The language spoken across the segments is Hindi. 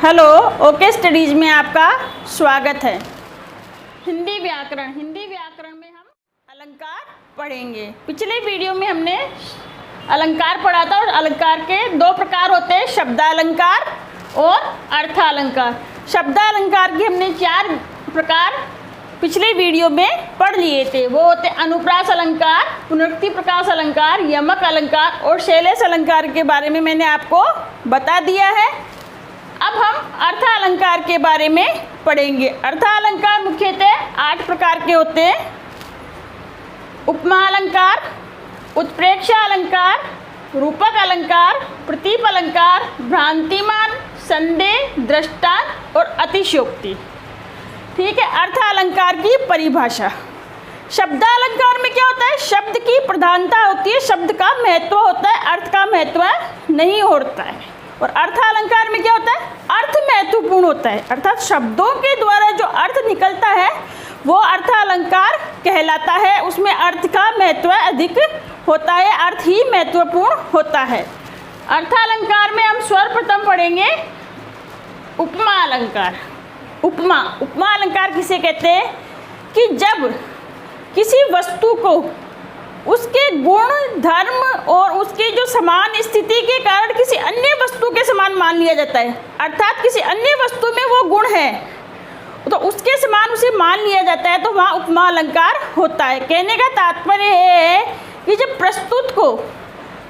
हेलो, ओके स्टडीज में आपका स्वागत है। हिंदी व्याकरण में हम अलंकार पढ़ेंगे। पिछले वीडियो में हमने अलंकार पढ़ा था और अलंकार के दो प्रकार होते हैं, शब्दालंकार और अर्थालंकार। शब्दालंकार के हमने 4 प्रकार पिछले वीडियो में पढ़ लिए थे। वो होते अनुप्रास अलंकार, पुनरुक्ति प्रकाश अलंकार, यमक अलंकार और शैलेश अलंकार के बारे में मैंने आपको बता दिया है। अब हम अर्थालंकार के बारे में पढ़ेंगे। अर्थालंकार मुख्यतः 8 प्रकार के होते हैं। उपमा अलंकार, उत्प्रेक्षा अलंकार, रूपक अलंकार, प्रतीप अलंकार, भ्रांतिमान, संदेह, दृष्टांत और अतिशयोक्ति। ठीक है। अर्थालंकार की परिभाषा। शब्दालंकार में क्या होता है? शब्द की प्रधानता होती है, शब्द का महत्व होता है, अर्थ का महत्व नहीं होता है। और अर्थालंकार में क्या होता है? अर्थ महत्वपूर्ण होता है, अर्थात शब्दों के द्वारा जो अर्थ निकलता है वो अर्थालंकार कहलाता है। उसमें अर्थ का महत्व अधिक होता है, अर्थ ही महत्वपूर्ण होता है। अर्थालंकार में हम सर्वप्रथम पढ़ेंगे उपमा अलंकार। उपमा अलंकार किसे कहते हैं? कि जब किसी वस्तु को उसके गुण, धर्म और उसके जो समान स्थिति के कारण किसी अन्य वस्तु के समान मान लिया जाता है, अर्थात किसी अन्य वस्तु में वो गुण है तो उसके समान उसे मान लिया जाता है, तो वहाँ उपमा अलंकार होता है। कहने का तात्पर्य है कि जब प्रस्तुत को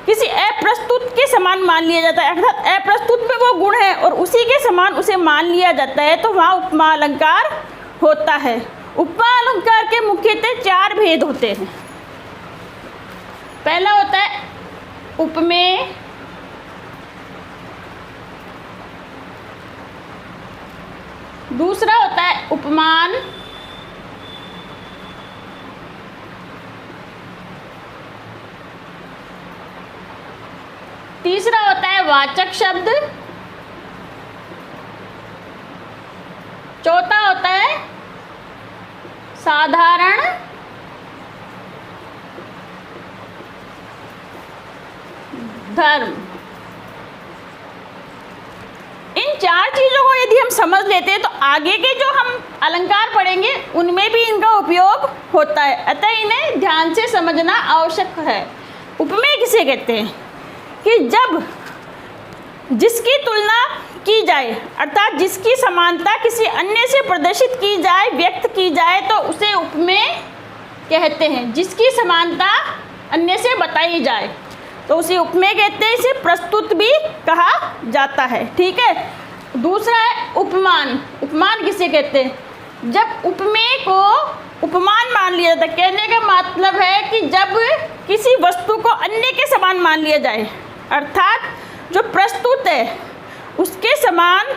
किसी अप्रस्तुत के समान मान लिया जाता है, अर्थात अप्रस्तुत में वो गुण है और उसी के समान उसे मान लिया जाता है, तो वहाँ उपमा अलंकार होता है। उपमा अलंकार के मुख्यतः 4 भेद होते हैं। पहला होता है उपमेय, दूसरा होता है उपमान, तीसरा होता है वाचक शब्द, चौथा होता है साधारण, धर्म। इन 4 चीज़ों को यदि हम समझ लेते हैं तो आगे के जो हम अलंकार पढ़ेंगे उनमें भी इनका उपयोग होता है, अतः इन्हें ध्यान से समझना आवश्यक है। उपमेय किसे कहते हैं? कि जब जिसकी तुलना की जाए, अर्थात जिसकी समानता किसी अन्य से प्रदर्शित की जाए, व्यक्त की जाए, तो उसे उपमेय कहते हैं। जिसकी समानता अन्य से बताई जाए तो उसे उपमेय कहते हैं। इसे प्रस्तुत भी कहा जाता है। ठीक है। दूसरा है उपमान। उपमान किसे कहते हैं? जब उपमेय को उपमान मान लिया जाता है, कहने का मतलब है कि जब किसी वस्तु को अन्य के समान मान लिया जाए, अर्थात जो प्रस्तुत है उसके समान,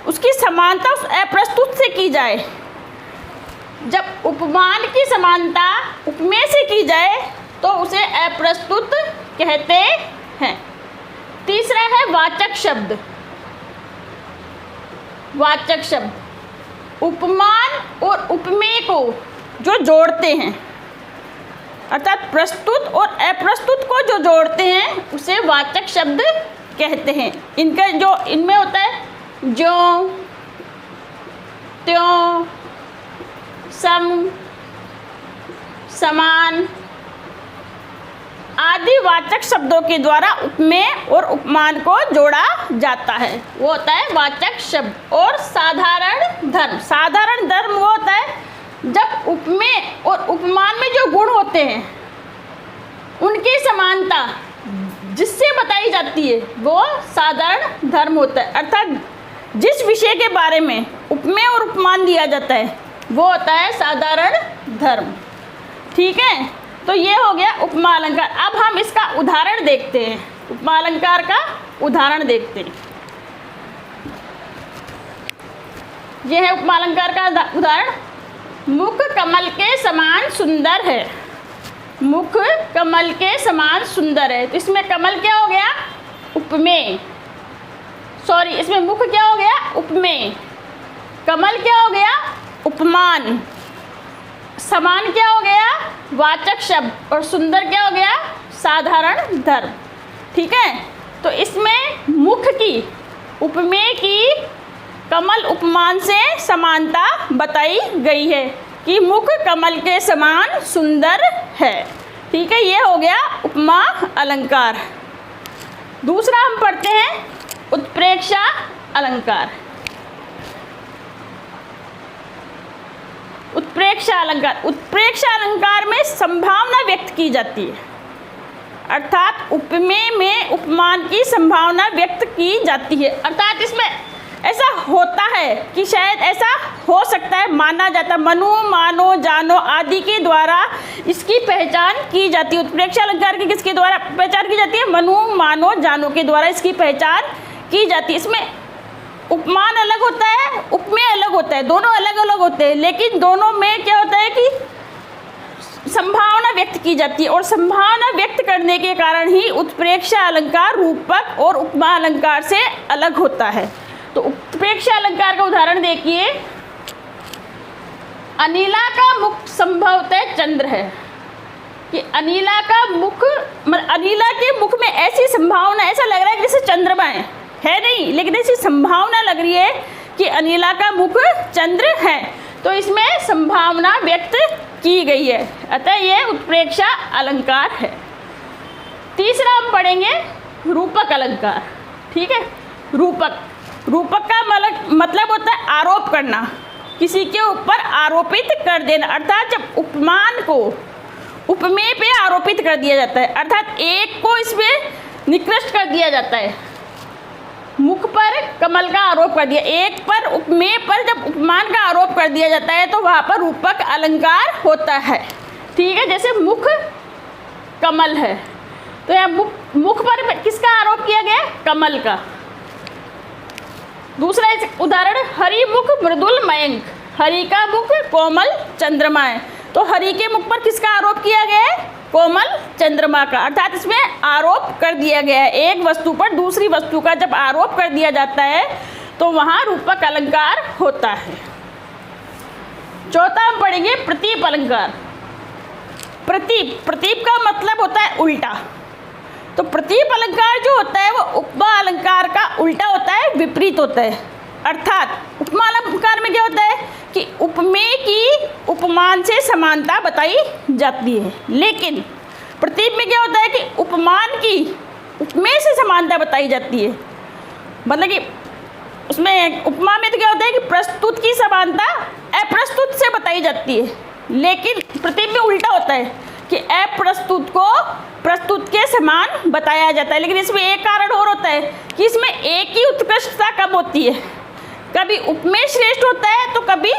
उसकी समानता उस अप्रस्तुत से की जाए। जब उपमान की समानता उपमेय से की जाए तो उसे अप्रस्तुत कहते हैं। तीसरा है वाचक शब्द। वाचक शब्द उपमान और उपमेय को जो जोड़ते हैं, अर्थात प्रस्तुत और अप्रस्तुत को जो जोड़ते हैं उसे वाचक शब्द कहते हैं। इनका जो इनमें होता है ज्यों, त्यों, सम, समान आदि वाचक शब्दों के द्वारा उपमेय और उपमान को जोड़ा जाता है। वो होता है वाचक शब्द। और साधारण धर्म। साधारण धर्म वो होता है जब उपमेय और उपमान में जो गुण होते हैं उनकी समानता जिससे बताई जाती है वो साधारण धर्म होता है, अर्थात जिस विषय के बारे में उपमेय और उपमान दिया जाता है वो होता है साधारण धर्म। ठीक है। तो ये हो गया उपमा अलंकार। अब हम इसका उदाहरण देखते हैं। उपमा अलंकार का उदाहरण देखते हैं। यह है उपमा अलंकार का उदाहरण। मुख कमल के समान सुंदर है। मुख कमल के समान सुंदर है। तो इसमें कमल क्या हो गया? उपमेय। सॉरी, इसमें मुख क्या हो गया? उपमेय। कमल क्या हो गया? उपमान। समान क्या हो गया? वाचक शब्द। और सुंदर क्या हो गया? साधारण धर्म। ठीक है। तो इसमें मुख की उपमेय की कमल उपमान से समानता बताई गई है कि मुख कमल के समान सुंदर है। ठीक है, ये हो गया उपमा अलंकार। दूसरा हम पढ़ते हैं उत्प्रेक्षा अलंकार। उत्प्रेक्षा अलंकार, उत्प्रेक्षा अलंकार में संभावना व्यक्त की जाती है, अर्थात उपमेय में उपमान की संभावना व्यक्त की जाती है। अर्थात इसमें ऐसा होता है कि शायद ऐसा हो सकता है, माना जाता है, मनु मानो जानो आदि के द्वारा इसकी पहचान की जाती है। उत्प्रेक्षा अलंकार की किसके द्वारा पहचान की जाती है? मनु मानो जानो के द्वारा इसकी पहचान की जाती है। इसमें उपमान अलग होता है, उपमेय अलग होता है, दोनों अलग अलग होते हैं, लेकिन दोनों में क्या होता है कि संभावना व्यक्त की जाती है, और संभावना व्यक्त करने के कारण ही उत्प्रेक्षा अलंकार रूपक और उपमा अलंकार से अलग होता है। तो उत्प्रेक्षा अलंकार का उदाहरण देखिए, अनिला का मुख संभवतः चंद्र है, कि अनिला का मुख, अनिला के मुख में ऐसी संभावना, ऐसा लग रहा है कि जैसे चंद्रमा है नहीं, लेकिन ऐसी संभावना लग रही है कि अनिला का मुख चंद्र है, तो इसमें संभावना व्यक्त की गई है, अतः ये उत्प्रेक्षा अलंकार है। तीसरा हम पढ़ेंगे रूपक अलंकार। ठीक है, रूपक, रूपक का मतलब होता है आरोप करना, किसी के ऊपर आरोपित कर देना, अर्थात जब उपमान को उपमेय पे आरोपित कर दिया जाता है, अर्थात एक को इसमें निकृष्ट कर दिया जाता है, मुख पर कमल का आरोप कर दिया, एक पर उपमेय पर जब उपमान का आरोप कर दिया जाता है तो वहाँ पर रूपक अलंकार होता है। ठीक है, जैसे मुख कमल है, तो यहाँ मुख पर किसका आरोप किया गया? कमल का। दूसरा उदाहरण, हरि मुख मृदुल मयंक, हरि का मुख कोमल चंद्रमा है, तो हरि के मुख पर किसका आरोप किया गया है? कोमल चंद्रमा का, अर्थात इसमें आरोप कर दिया गया है, एक वस्तु पर दूसरी वस्तु का जब आरोप कर दिया जाता है तो वहाँ रूपक अलंकार होता है। चौथा हम पढ़ेंगे प्रतीप अलंकार। प्रतीप, प्रतीप का मतलब होता है उल्टा, तो प्रतीप अलंकार जो होता है वो उपमा अलंकार का उल्टा होता है, विपरीत होता है। अर्थात उपमा अलंकार में क्या होता है कि उपमेय की उपमान से समानता बताई जाती है, लेकिन प्रतीप में क्या होता है कि उपमान की उपमेय से समानता बताई जाती है। मतलब कि उसमें उपमा में तो क्या होता है कि प्रस्तुत की समानता अप्रस्तुत से बताई जाती है, लेकिन प्रतीप में उल्टा होता है कि अप्रस्तुत को प्रस्तुत के समान बताया जाता है। लेकिन इसमें एक कारण और होता है कि इसमें एक ही उत्कृष्टता कम होती है, कभी उपमेय श्रेष्ठ होता है तो कभी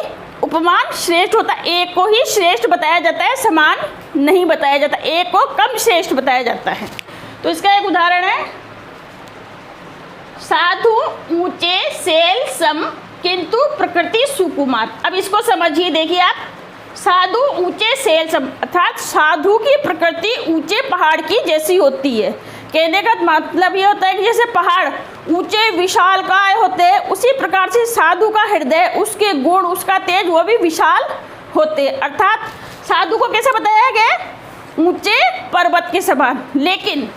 उपमान श्रेष्ठ होता है, एक को ही श्रेष्ठ बताया जाता है, समान नहीं बताया जाता, एक को कम श्रेष्ठ बताया जाता है। तो इसका एक उदाहरण है, साधु ऊंचे सेल सम किंतु प्रकृति सुकुमार। अब इसको समझिए, देखिए आप, साधु ऊंचे सेल सम, अर्थात साधु की प्रकृति ऊंचे पहाड़ की जैसी होती है। कहने का मतलब ये होता है कि जैसे पहाड़ ऊंचे विशालकाय होते हैं, उसी प्रकार से साधु का हृदय, उसके गुण, उसका तेज, वो भी विशाल होते हैं। अर्थात साधु को कैसे बताया गया? ऊंचे पर्वत के समान, लेकिन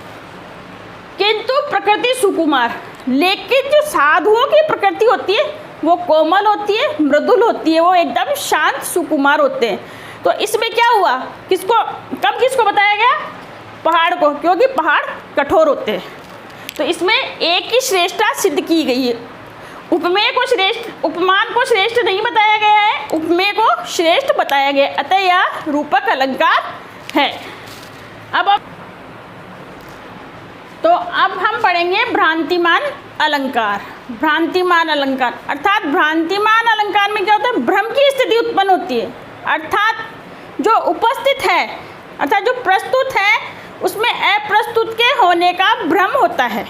किंतु प्रकृति सुकुमार, लेकिन जो साधुओं की प्रकृति होती है वो कोमल होती है, मृदुल होती है, वो एकदम शांत सुकुमार होते हैं। तो इसमें क्या हुआ, किसको बताया गया? पहाड़ को, क्योंकि पहाड़ कठोर होते हैं। तो इसमें एक की श्रेष्ठता सिद्ध की गई है। उपमेय को श्रेष्ठ, उपमान को श्रेष्ठ नहीं बताया गया है, उपमेय को श्रेष्ठ बताया गया, अतः यह रूपक अलंकार है। अब हम पढ़ेंगे भ्रांतिमान अलंकार। भ्रांतिमान अलंकार अर्थात भ्रांतिमान अलंकार में क्या होता है? भ्रम की स्थिति उत्पन्न होती है, अर्थात जो उपस्थित है, अर्थात जो प्रस्तुत है उसमें अप्रस्तुत के होने का भ्रम होता है,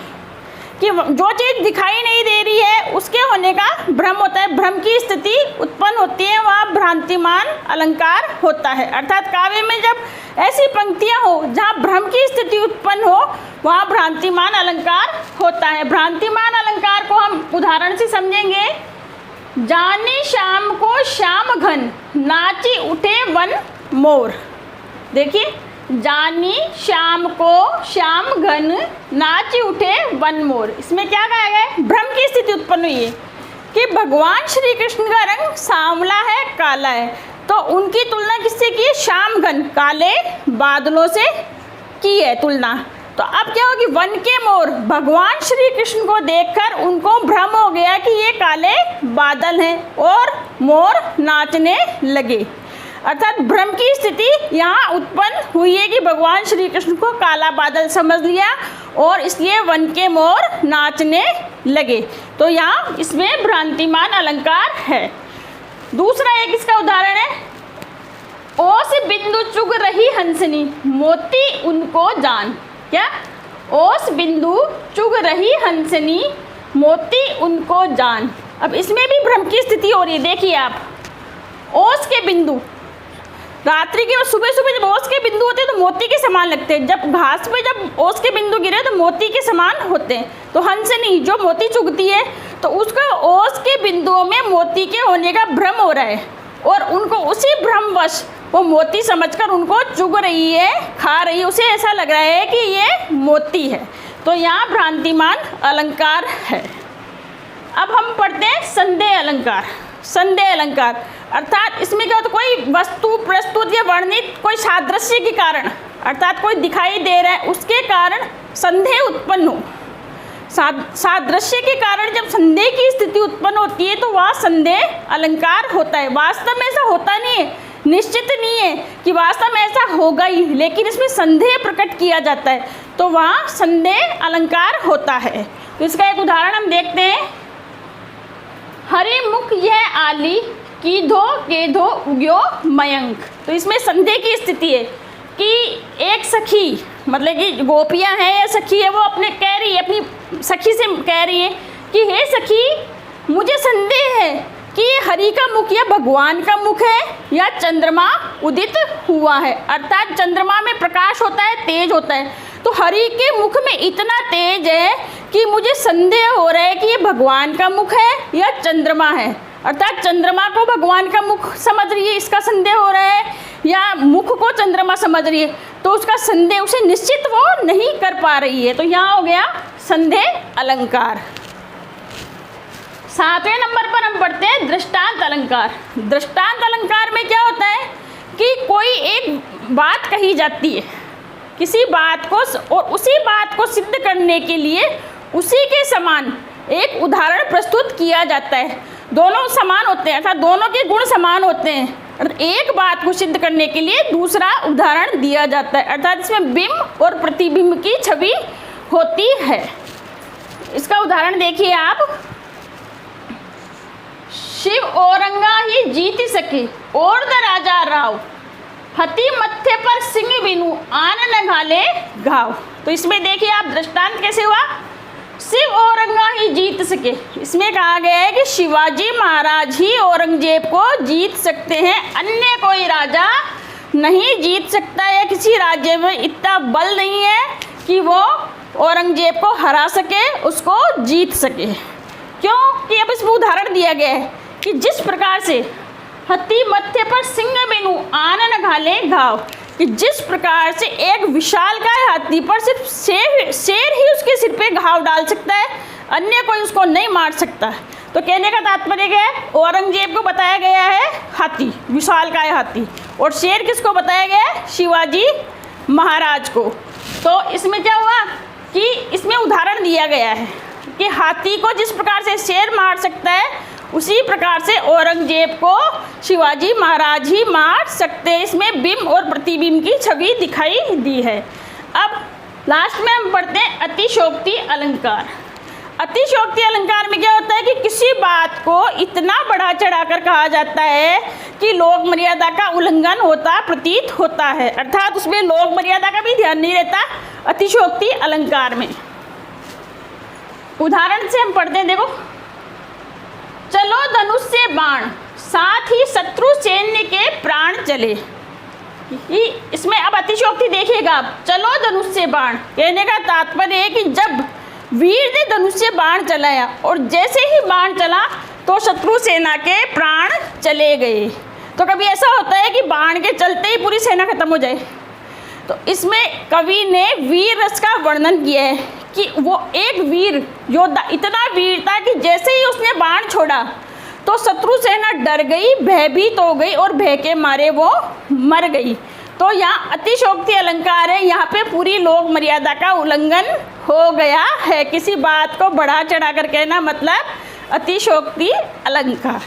कि जो चीज़ दिखाई नहीं दे रही है उसके होने का भ्रम होता है, भ्रम की स्थिति उत्पन्न होती है, वहाँ भ्रांतिमान अलंकार होता है। अर्थात काव्य में जब ऐसी पंक्तियाँ हो जहाँ भ्रम की स्थिति उत्पन्न हो वहाँ भ्रांतिमान अलंकार होता है। भ्रांतिमान अलंकार को हम उदाहरण से समझेंगे, जाने शाम को श्याम घन नाची उठे वन मोर। देखिए, जानी शाम को श्याम घन नाच उठे वन मोर, इसमें क्या कहा गया है? भ्रम की स्थिति उत्पन्न हुई है कि भगवान श्री कृष्ण का रंग सांवला है, काला है, तो उनकी तुलना किससे की है? श्यामघन काले बादलों से की है तुलना। तो अब क्या होगी? वन के मोर भगवान श्री कृष्ण को देखकर उनको भ्रम हो गया कि ये काले बादल हैं और मोर नाचने लगे। अर्थात भ्रम की स्थिति यहाँ उत्पन्न हुई है कि भगवान श्री कृष्ण को काला बादल समझ लिया और इसलिए वन के मोर नाचने लगे। तो यहाँ इसमें भ्रांतिमान अलंकार है। दूसरा एक इसका उदाहरण है, ओस बिंदु चुग रही हंसनी, मोती उनको जान। क्या? ओस बिंदु चुग रही हंसनी, मोती उनको जान। अब इसमें भी भ्रम की स्थिति हो रही है। देखिए आप, ओस के बिंदु रात्रि के सुबह सुबह जब ओस के बिंदु होते हैं तो मोती के समान लगते हैं, जब घास पे जब ओस के बिंदु गिरे तो मोती के समान होते हैं। तो हंसनी जो मोती चुगती है तो उसका ओस के बिंदुओं में मोती के होने का भ्रम हो रहा है और उनको उसी भ्रमवश वो मोती समझकर उनको चुग रही है, खा रही है, उसे ऐसा लग रहा है कि ये मोती है। तो यहाँ भ्रांतिमान अलंकार है। अब हम पढ़ते हैं संदेह अलंकार। संदेह अलंकार अर्थात इसमें क्या होता है? कोई वस्तु प्रस्तुत या वर्णित कोई सादृश्य के कारण, अर्थात कोई दिखाई दे रहा है उसके कारण संदेह उत्पन्न हो। सादृश्य के कारण जब संदेह की स्थिति उत्पन्न होती है तो वह संदेह अलंकार होता है। वास्तव में ऐसा होता नहीं है, निश्चित नहीं है कि वास्तव में ऐसा होगा ही, लेकिन इसमें संदेह प्रकट किया जाता है तो वहाँ संदेह अलंकार होता है। तो इसका एक उदाहरण हम देखते हैं। हरे मुख यह आली, कीधो केधो उग्यो मयंक। तो इसमें संदेह की स्थिति है कि एक सखी, मतलब कि गोपियां हैं या सखी है, वो अपने कह रही है, अपनी सखी से कह रही है कि हे सखी, मुझे संदेह है कि ये हरि का मुख या भगवान का मुख है या चंद्रमा उदित हुआ है। अर्थात चंद्रमा में प्रकाश होता है, तेज होता है, तो हरि के मुख में इतना तेज है कि मुझे संदेह हो रहा है कि ये भगवान का मुख है या चंद्रमा है। अर्थात चंद्रमा को भगवान का मुख समझ रही है, इसका संदेह हो रहा है, या मुख को चंद्रमा समझ रही है, तो उसका संदेह उसे निश्चित वो नहीं कर पा रही है। तो यहाँ हो गया संदेह अलंकार। 7वें नंबर पर हम पढ़ते हैं दृष्टांत अलंकार। दृष्टांत अलंकार में क्या होता है कि कोई एक बात कही जाती है, किसी बात को, और उसी बात को सिद्ध करने के लिए उसी के समान एक उदाहरण प्रस्तुत किया जाता है। दोनों समान होते हैं, अर्थात दोनों के गुण समान होते हैं। एक बात को सिद्ध करने के लिए दूसरा उदाहरण दिया जाता है, अर्थात इसमें बिंब और प्रतिबिंब की छवि होती है। इसका उदाहरण देखिए आप। शिव औरंगा ही जीत सके और द राजा राव, हती मत्थे पर सिंह बिनु आन न घाले घाव। तो इसमें देखिए आप दृष्टांत कैसे हुआ, शिव औरंगा ही जीत सके। इसमें कहा गया है कि शिवाजी महाराज ही औरंगजेब को जीत सकते हैं, अन्य कोई राजा नहीं जीत सकता, या किसी राज्य में इतना बल नहीं है कि वो औरंगजेब को हरा सके, उसको जीत सके। क्यों कि अब इसमें उदाहरण दिया गया है कि जिस प्रकार से हत्ती मत्थे पर सिंह बिनु आन न घाले घाव, कि जिस प्रकार से एक विशालकाय हाथी पर सिर्फ शेर ही उसके सिर पे घाव डाल सकता है, अन्य कोई उसको नहीं मार सकता। तो कहने का तात्पर्य क्या है, औरंगजेब को बताया गया है हाथी, विशालकाय हाथी, और शेर किसको बताया गया है, शिवाजी महाराज को। तो इसमें क्या हुआ कि इसमें उदाहरण दिया गया है कि हाथी को जिस प्रकार से शेर मार सकता है उसी प्रकार से औरंगजेब को शिवाजी महाराज ही मार सकते हैं। इसमें बिंब और प्रतिबिंब की छवि दिखाई दी है। अब लास्ट में हम पढ़ते हैं अतिशयोक्ति अलंकार। अतिशयोक्ति अलंकार में क्या होता है कि किसी बात को इतना बढ़ा चढ़ाकर कहा जाता है कि लोक मर्यादा का उल्लंघन होता प्रतीत होता है, अर्थात उसमें लोक मर्यादा का भी ध्यान नहीं रहता अतिशयोक्ति अलंकार में। उदाहरण से हम पढ़ते हैं, देखो, चलो धनुष से बाण, साथ ही शत्रु सैन्य के प्राण चले। इसमें अब अतिशयोक्ति देखिएगा आप, चलो धनुष से बाण, कहने का तात्पर्य है कि जब वीर ने धनुष से बाण चलाया और जैसे ही बाण चला तो शत्रु सेना के प्राण चले गए। तो कभी ऐसा होता है कि बाण के चलते ही पूरी सेना खत्म हो जाए। तो इसमें कवि ने वीर रस का वर्णन किया है कि वो एक वीर योद्धा, इतना वीर था कि जैसे ही उसने बाण छोड़ा तो शत्रु सेना डर गई, भयभीत हो गई और भय के मारे वो मर गई। तो यहाँ अतिशयोक्ति अलंकार है, यहाँ पे पूरी लोक मर्यादा का उल्लंघन हो गया है। किसी बात को बढ़ा चढ़ा कर कहना मतलब अतिशयोक्ति अलंकार।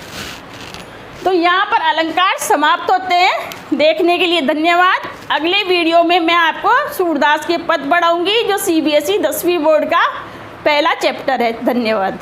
तो यहाँ पर अलंकार समाप्त होते हैं। देखने के लिए धन्यवाद। अगले वीडियो में मैं आपको सूरदास के पद पढ़ाऊंगी जो CBSE 10वीं बोर्ड का पहला चैप्टर है। धन्यवाद।